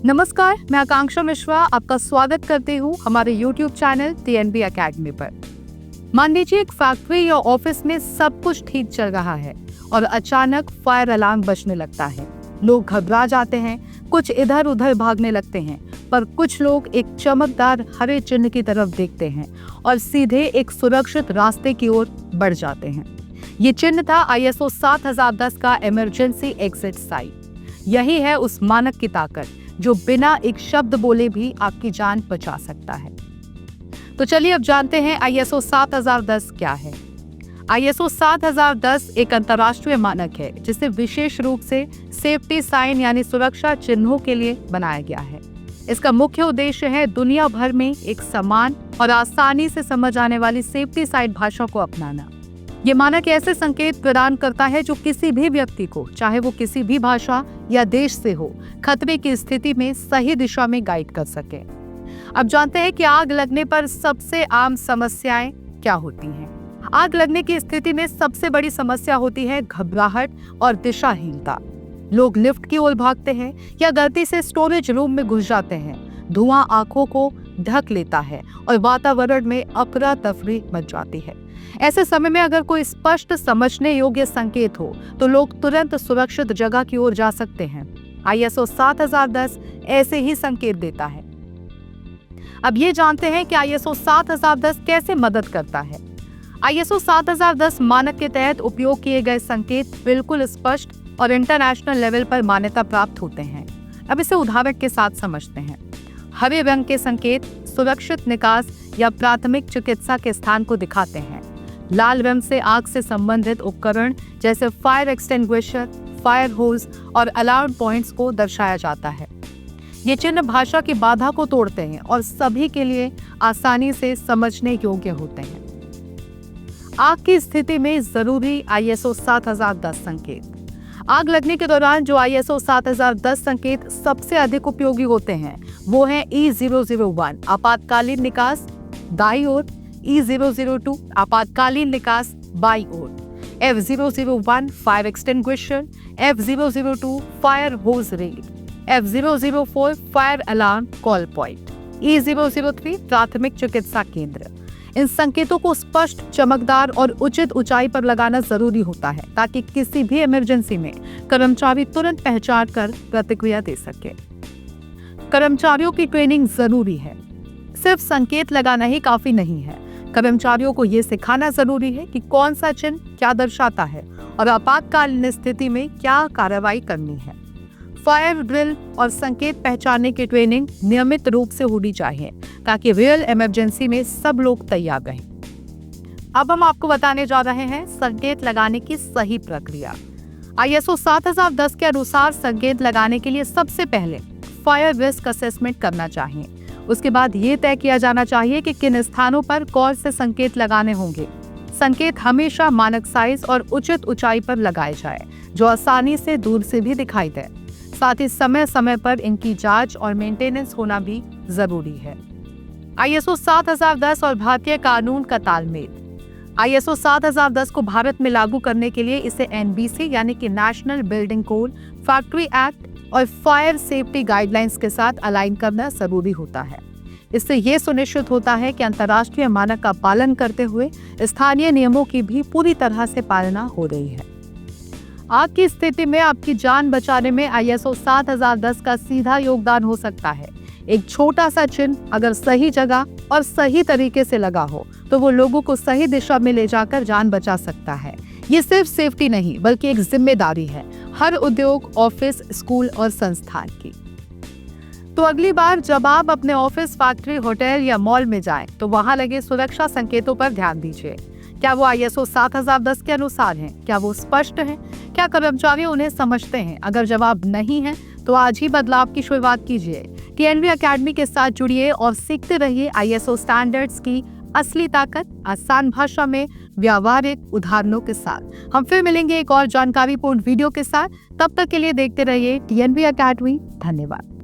नमस्कार, मैं आकांक्षा मिश्रा आपका स्वागत करती हूँ हमारे YouTube चैनल TNB अकेडमी पर। मान लीजिए एक फैक्ट्री या ऑफिस में सब कुछ ठीक चल रहा है और अचानक फायर अलार्म बजने लगता है। लोग घबरा जाते हैं, कुछ इधर उधर भागने लगते हैं, पर कुछ लोग एक चमकदार हरे चिन्ह की तरफ देखते हैं और सीधे एक सुरक्षित रास्ते की ओर बढ़ जाते हैं। ये चिन्ह था ISO 7010 का इमरजेंसी एग्जिट साइन। यही है उस मानक की ताकत जो बिना एक शब्द बोले भी आपकी जान बचा सकता है। तो चलिए अब जानते हैं ISO 7010 क्या है। ISO 7010 एक अंतर्राष्ट्रीय मानक है जिसे विशेष रूप से सेफ्टी साइन यानी सुरक्षा चिन्हों के लिए बनाया गया है। इसका मुख्य उद्देश्य है दुनिया भर में एक समान और आसानी से समझ आने वाली सेफ्टी साइन भाषा को अपनाना। ये मानक ऐसे संकेत प्रदान करता है जो किसी भी व्यक्ति को, चाहे वो किसी भी भाषा या देश से हो, खतरे की स्थिति में सही दिशा में गाइड कर सके। अब जानते हैं कि आग लगने पर सबसे आम समस्याएं क्या होती हैं। आग लगने की स्थिति में सबसे बड़ी समस्या होती है घबराहट और दिशाहीनता। लोग लिफ्ट की ओर भागते हैं या गलती से स्टोरेज रूम में घुस जाते हैं। धुआं आंखों को ढक लेता है और वातावरण में अफरा तफरी मच जाती है। ऐसे समय में अगर कोई स्पष्ट समझने योग्य संकेत हो तो लोग तुरंत सुरक्षित जगह की ओर जा सकते हैं। ISO 7010 ऐसे ही संकेत देता है। अब ये जानते हैं कि ISO 7010 कैसे मदद करता है। ISO 7010 मानक के तहत उपयोग किए गए संकेत बिल्कुल स्पष्ट और इंटरनेशनल लेवल पर मान्यता प्राप्त होते हैं। अब इसे उदाहरण के साथ समझते हैं। हरे रंग के संकेत सुरक्षित निकास या प्राथमिक चिकित्सा के स्थान को दिखाते हैं। लाल रंग से आग से संबंधित उपकरण जैसे फायर एक्सटिंग्विशर, फायर होज और अलार्म पॉइंट्स को दर्शाया जाता है। ये चिन्ह भाषा की बाधा को तोड़ते हैं और सभी के लिए आसानी से समझने योग्य होते हैं। आग की स्थिति में जरूरी ISO 7010 संकेत। आग लगने के दौरान जो ISO 7010 संकेत सबसे अधिक उपयोगी होते हैं वो है E001 आपातकालीन निकास दाईं ओर, E002 आपातकालीन निकास बाईं ओर, F001 fire extinguisher, F002 fire hose reel, F004 fire alarm call point, E003 प्राथमिक चिकित्सा केंद्र। इन संकेतों को स्पष्ट, चमकदार और उचित ऊंचाई पर लगाना जरूरी होता है ताकि किसी भी इमरजेंसी में कर्मचारी तुरंत पहचान कर प्रतिक्रिया दे सके। कर्मचारियों की ट्रेनिंग जरूरी है। सिर्फ संकेत लगाना ही काफी नहीं है। कर्मचारियों को ये सिखाना जरूरी है कि कौन सा चिन्ह क्या दर्शाता है और आपातकालीन स्थिति में क्या कार्रवाई करनी है। फायर ड्रिल और संकेत पहचानने की ट्रेनिंग नियमित रूप से होनी चाहिए ताकि रियल इमरजेंसी में सब लोग तैयार रहें। अब हम आपको बताने जा रहे हैं संकेत लगाने की सही प्रक्रिया। ISO 7010 के अनुसार संकेत लगाने के लिए सबसे पहले फायर रिस्क असेसमेंट करना चाहिए। उसके बाद ये तय किया जाना चाहिए कि किन स्थानों पर कौन से संकेत लगाने होंगे। संकेत हमेशा मानक साइज और उचित ऊंचाई पर लगाए जाए जो आसानी से दूर से भी दिखाई दे। साथ ही समय समय पर इनकी जांच और मेंटेनेंस होना भी जरूरी है। ISO 7010 और भारतीय कानून का तालमेल। ISO 7010 को भारत में लागू करने के लिए इसे NBC यानी कि national building code, factory act और फायर सेफ्टी गाइडलाइंस के साथ अलाइन करना जरूरी होता है। इससे ये सुनिश्चित होता है कि अंतर्राष्ट्रीय मानक का पालन करते हुए स्थानीय नियमों की भी पूरी तरह से पालना हो रही है। आग की स्थिति में आपकी जान बचाने में ISO 7010 का सीधा योगदान हो सकता है। एक छोटा सा चिन्ह अगर सही जगह और सही तरीके से लगा हो तो वो लोगों को सही दिशा में ले जाकर जान बचा सकता है। ये सिर्फ सेफ्टी नहीं बल्कि एक जिम्मेदारी है हर उद्योग, ऑफिस, स्कूल और संस्थान की। तो अगली बार जब आप अपने ऑफिस, फैक्ट्री, होटल या मॉल में जाएं तो वहां लगे सुरक्षा संकेतों पर ध्यान दीजिए। क्या वो ISO 7010 के अनुसार हैं? क्या वो स्पष्ट हैं? क्या कर्मचारी उन्हें समझते हैं? अगर जवाब नहीं है तो आज ही बदलाव की शुरुआत कीजिए। TNB अकेडमी के साथ जुड़िए और सीखते रहिए ISO स्टैंडर्ड्स की असली ताकत आसान भाषा में व्यावहारिक उदाहरणों के साथ। हम फिर मिलेंगे एक और जानकारीपूर्ण वीडियो के साथ। तब तक के लिए देखते रहिए TNB अकेडमी। धन्यवाद।